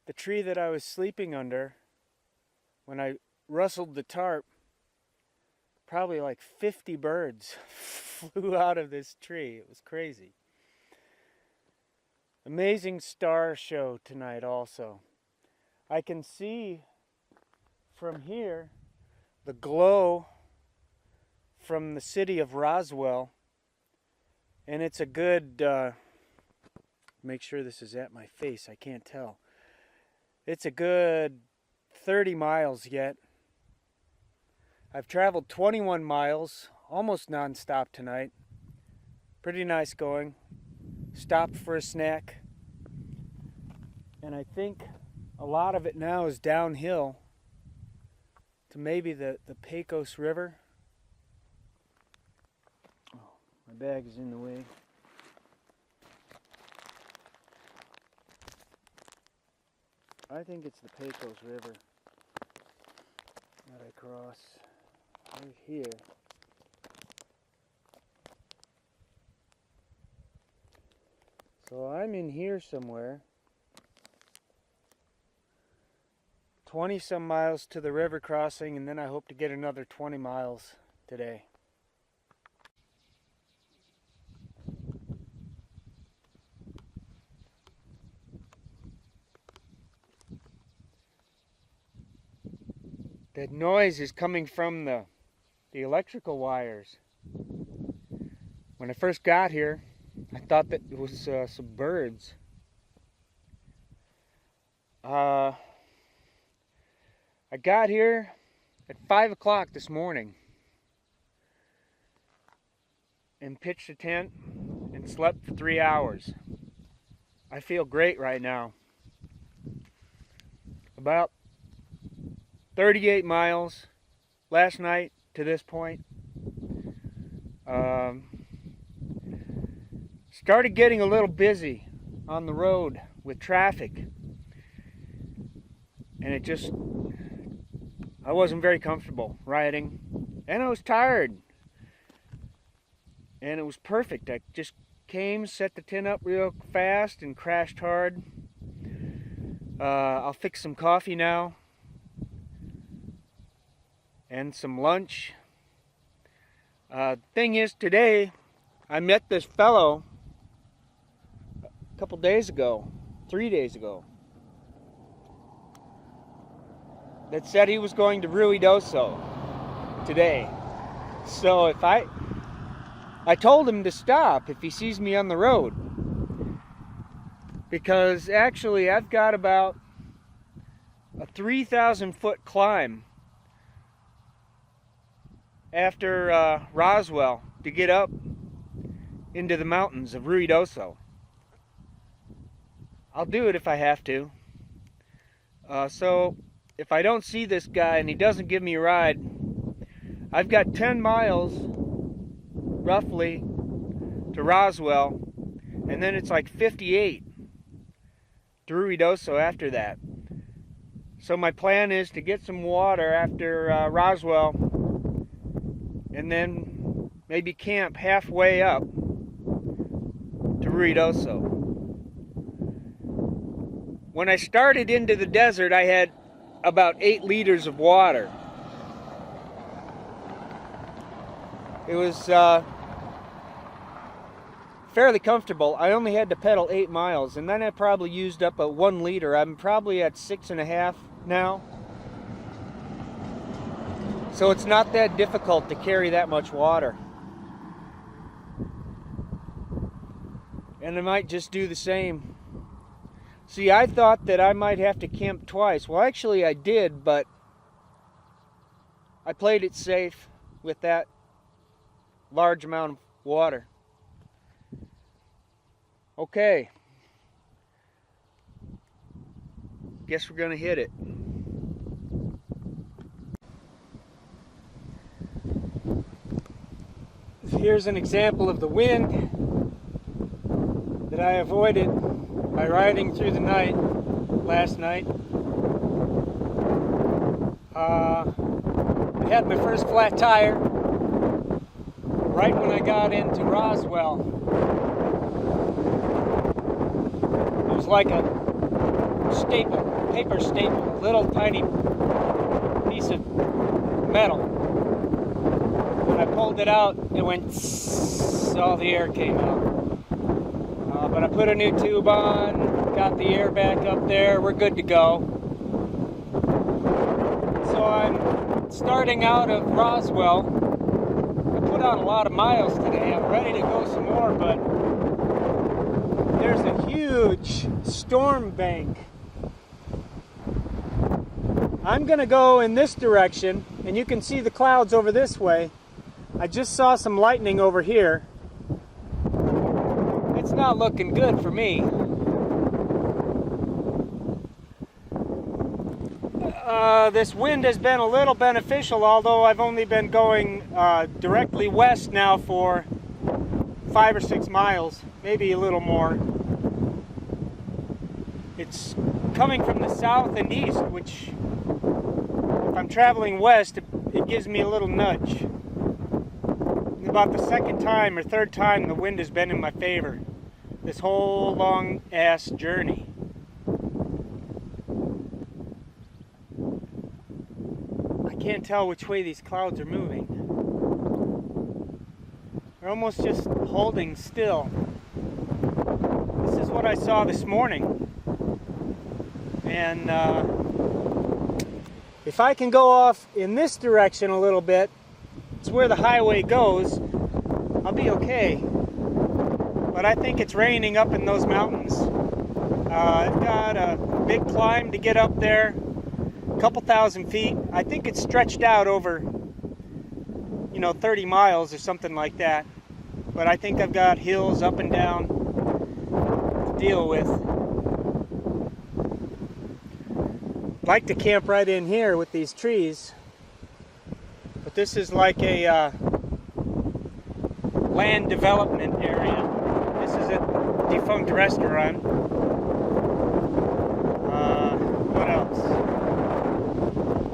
The tree that I was sleeping under, when I rustled the tarp, probably like 50 birds flew out of this tree. It was crazy. Amazing star show tonight also. I can see from here the glow from the city of Roswell, and it's a good, make sure this is at my face, I can't tell. It's a good 30 miles yet. I've traveled 21 miles, almost non-stop tonight. Pretty nice going. Stopped for a snack. And I think a lot of it now is downhill to maybe the Pecos River. Oh, my bag is in the way. I think it's the Pecos River that I cross right here. So I'm in here somewhere. 20 some miles to the river crossing, and then I hope to get another 20 miles today. That noise is coming from the electrical wires. When I first got here, I thought that it was some birds. I got here at 5 o'clock this morning and pitched a tent and slept for 3 hours. I feel great right now. About 38 miles last night to this point. Started getting a little busy on the road with traffic, and I wasn't very comfortable riding, and I was tired, and it was perfect. I just came, set the tent up real fast, and crashed hard. I'll fix some coffee now and some lunch. Thing is, today I met this fellow a couple days ago, 3 days ago, that said he was going to Ruidoso today. So if I told him to stop if he sees me on the road, because actually I've got about a 3,000 foot climb after Roswell to get up into the mountains of Ruidoso. I'll do it if I have to. So if I don't see this guy and he doesn't give me a ride, I've got 10 miles roughly to Roswell, and then it's like 58 to Ruidoso after that. So my plan is to get some water after Roswell, and then maybe camp halfway up to Ruidoso. When I started into the desert, I had about 8 liters of water. It was fairly comfortable. I only had to pedal 8 miles, and then I probably used up a 1 liter. I'm probably at 6.5 now. So it's not that difficult to carry that much water. And I might just do the same. See, I thought that I might have to camp twice. Well, actually I did, but I played it safe with that large amount of water. Okay. Guess we're gonna hit it. Here's an example of the wind that I avoided by riding through the night last night. I had my first flat tire right when I got into Roswell. It was like a staple, paper staple, a little tiny piece of metal. When I pulled it out, it went tss, all the air came out. But I put a new tube on, got the air back up there, we're good to go. So I'm starting out of Roswell. I put on a lot of miles today. I'm ready to go some more, but there's a huge storm bank. I'm gonna go in this direction, and you can see the clouds over this way. I just saw some lightning over here. It's not looking good for me. This wind has been a little beneficial, although I've only been going directly west now for 5 or 6 miles, maybe a little more. It's coming from the south and east, which, if I'm traveling west, it gives me a little nudge. About the second time or third time the wind has been in my favor this whole long ass journey. I can't tell which way these clouds are moving. They're almost just holding still. This is what I saw this morning, and If I can go off in this direction a little bit, it's where the highway goes, I'll be okay. But I think it's raining up in those mountains. I've got a big climb to get up there, a couple thousand feet. I think it's stretched out over, 30 miles or something like that. But I think I've got hills up and down to deal with. I'd like to camp right in here with these trees, but this is like a land development area. This is a defunct restaurant. What else?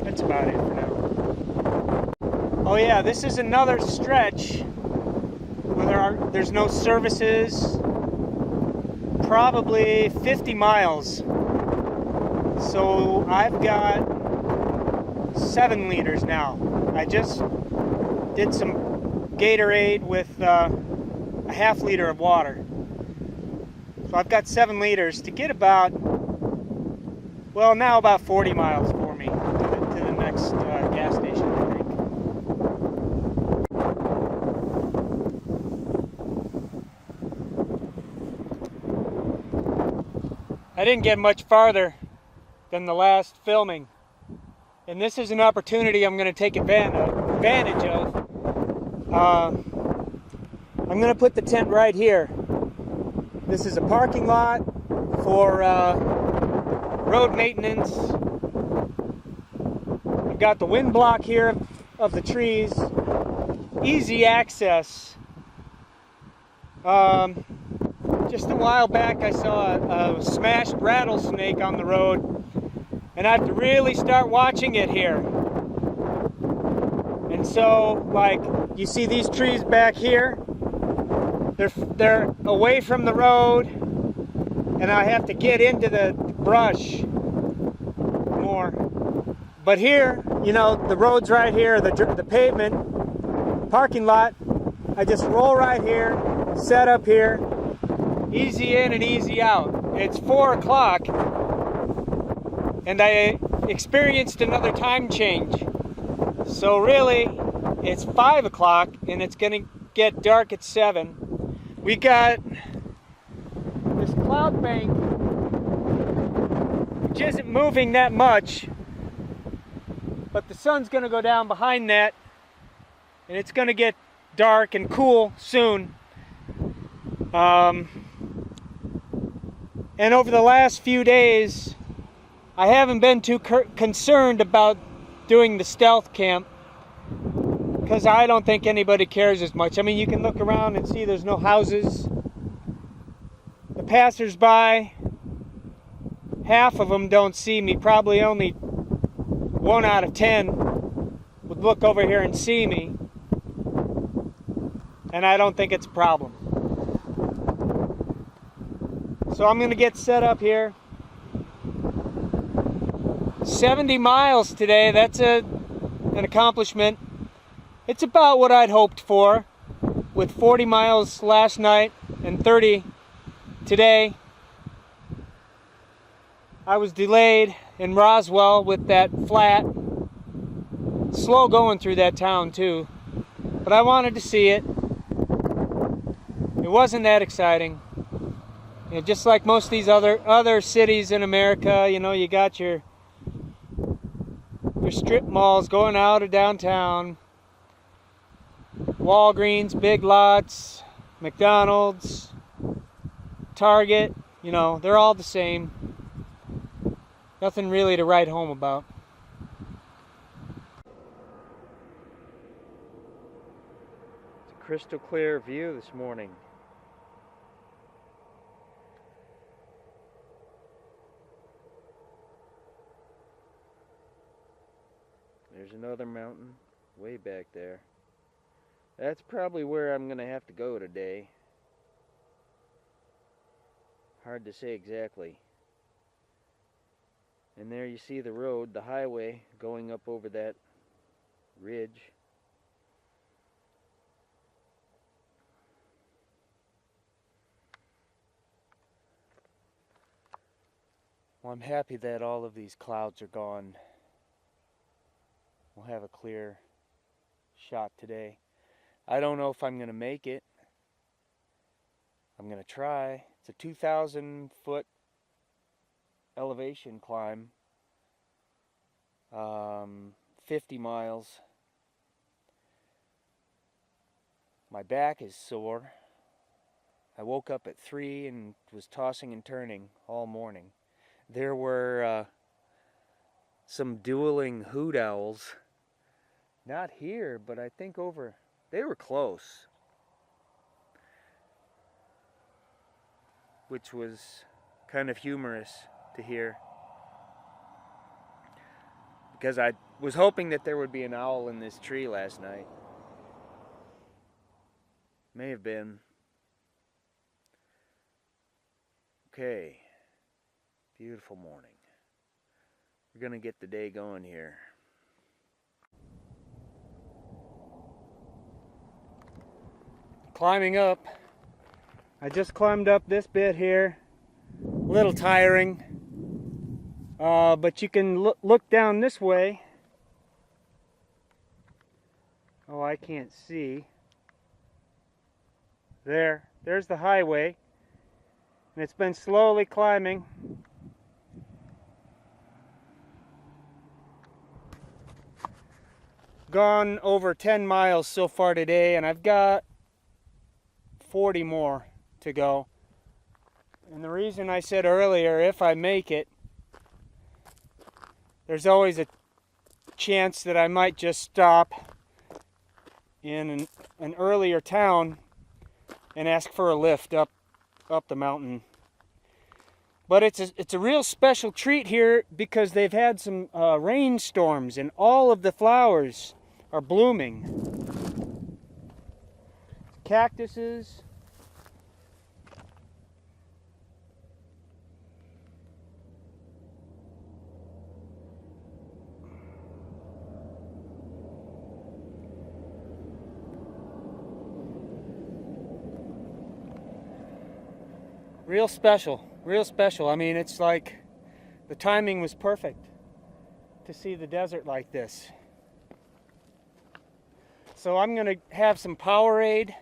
That's about it for now. Oh yeah, this is another stretch where there's no services, probably 50 miles. So I've got 7 liters now. I just did some Gatorade with a half liter of water. So I've got 7 liters to get about, well, now about 40 miles for me to the next gas station, I think. I didn't get much farther than the last filming, and this is an opportunity I'm going to take advantage of. I'm going to put the tent right here. This is a parking lot for road maintenance. I've got the wind block here of the trees, easy access. Just a while back I saw a smashed rattlesnake on the road, and I have to really start watching it here. And so, like, you see these trees back here? They're away from the road, and I have to get into the brush more. But here, the road's right here, the pavement, parking lot. I just roll right here, set up here, easy in and easy out. It's 4 o'clock. And I experienced another time change. So really, it's 5 o'clock and it's gonna get dark at 7. We got this cloud bank, which isn't moving that much, but the sun's gonna go down behind that and it's gonna get dark and cool soon. And over the last few days, I haven't been too concerned about doing the stealth camp because I don't think anybody cares as much. I mean, you can look around and see there's no houses. The passersby, half of them don't see me. Probably only 1 out of 10 would look over here and see me. And I don't think it's a problem. So I'm going to get set up here. 70 miles today, that's an accomplishment. It's about what I'd hoped for, with 40 miles last night and 30 today. I was delayed in Roswell with that flat. Slow going through that town too, but I wanted to see it. It wasn't that exciting. Just like most of these other cities in America, you got your strip malls going out of downtown, Walgreens, Big Lots, McDonald's, Target, they're all the same. Nothing really to write home about. It's a crystal clear view this morning. There's another mountain way back there. That's probably where I'm going to have to go today. Hard to say exactly. And there you see the road, the highway, going up over that ridge. Well, I'm happy that all of these clouds are gone. we'll have a clear shot today. I don't know if I'm going to make it. I'm going to try. It's a 2,000 foot elevation climb, 50 miles. My back is sore. I woke up at 3 and was tossing and turning all morning. There were some dueling hoot owls. Not here, but I think over. They were close. Which was kind of humorous to hear. Because I was hoping that there would be an owl in this tree last night. May have been. Okay. Beautiful morning. We're going to get the day going here. Climbing up. I just climbed up this bit here. A little tiring. But you can look down this way. Oh, I can't see. There's the highway. And it's been slowly climbing. Gone over 10 miles so far today, and I've got 40 more to go. And the reason I said earlier, if I make it, there's always a chance that I might just stop in an earlier town and ask for a lift up the mountain. But it's a real special treat here because they've had some rainstorms and all of the flowers are blooming. Cactuses. Real special, real special. I mean, it's like the timing was perfect to see the desert like this. So I'm going to have some Powerade.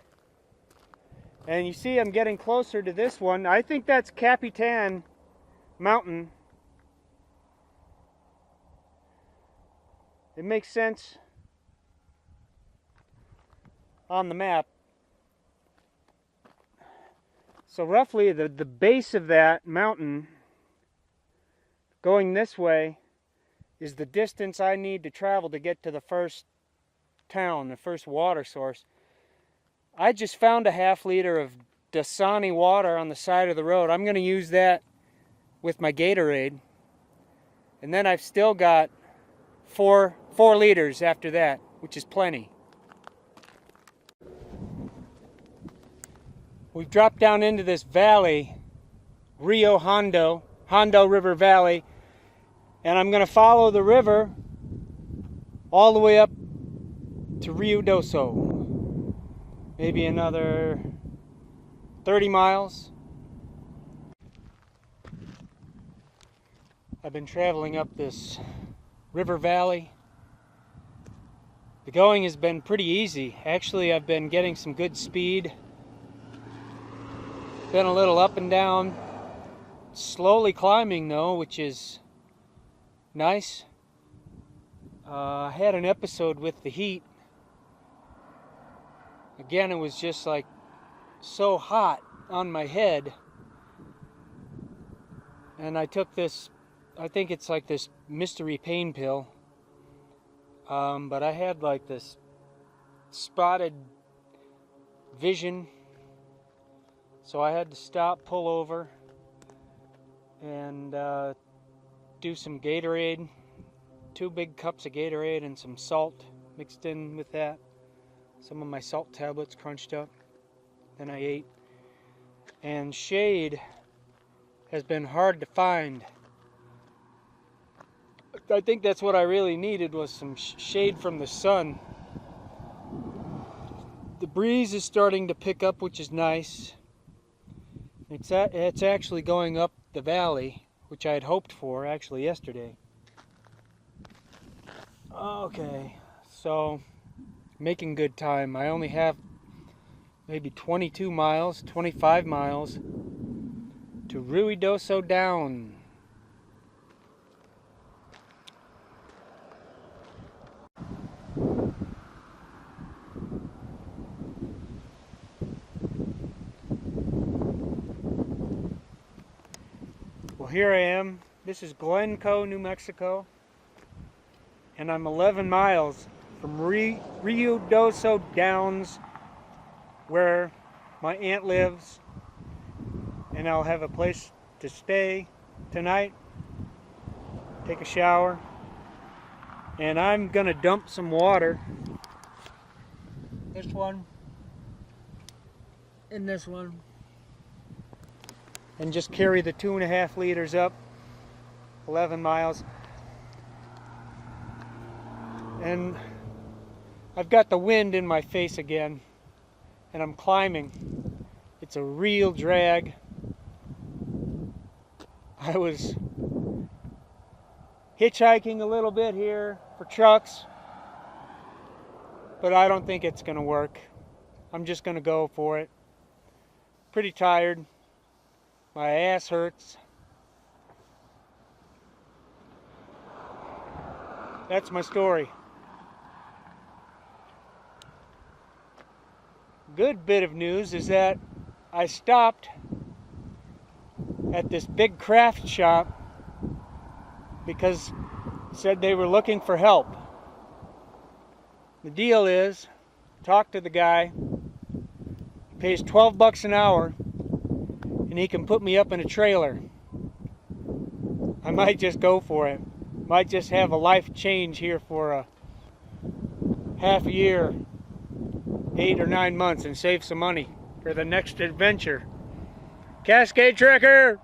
And you see I'm getting closer to this one. I think that's Capitan Mountain. It makes sense on the map. So roughly the base of that mountain going this way is the distance I need to travel to get to the first town, the first water source. I just found a half-liter of Dasani water on the side of the road. I'm going to use that with my Gatorade. And then I've still got 4 liters after that, which is plenty. We've dropped down into this valley, Hondo River Valley, and I'm going to follow the river all the way up to Ruidoso. Maybe another 30 miles. I've been traveling up this river valley. The going has been pretty easy. Actually, I've been getting some good speed. Been a little up and down, slowly climbing though, which is nice. I had an episode with the heat. Again, it was just like so hot on my head. And I took this, I think it's like this mystery pain pill. But I had like this spotted vision. So I had to stop, pull over, and do some Gatorade. 2 big cups of Gatorade and some salt mixed in with that. Some of my salt tablets crunched up. Then I ate. And shade has been hard to find. I think that's what I really needed, was some shade from the sun. The breeze is starting to pick up, which is nice. It's actually going up the valley, which I had hoped for actually yesterday. Okay, so making good time. I only have maybe 22 miles, 25 miles to Ruidoso down. Well, here I am. This is Glencoe, New Mexico, and I'm 11 miles from Ruidoso Downs, where my aunt lives, and I'll have a place to stay tonight, take a shower, and I'm gonna dump some water. This one and this one, and just carry the 2.5 liters up 11 miles. And I've got the wind in my face again, and I'm climbing. It's a real drag. I was hitchhiking a little bit here for trucks, but I don't think it's gonna work. I'm just gonna go for it. Pretty tired. My ass hurts. That's my story. Good bit of news is that I stopped at this big craft shop because it said they were looking for help. The deal is, talk to the guy, he pays $12 an hour, and he can put me up in a trailer. I might just go for it. Might just have a life change here for a half a year, 8 or 9 months, and save some money for the next adventure. Cascade Trekker!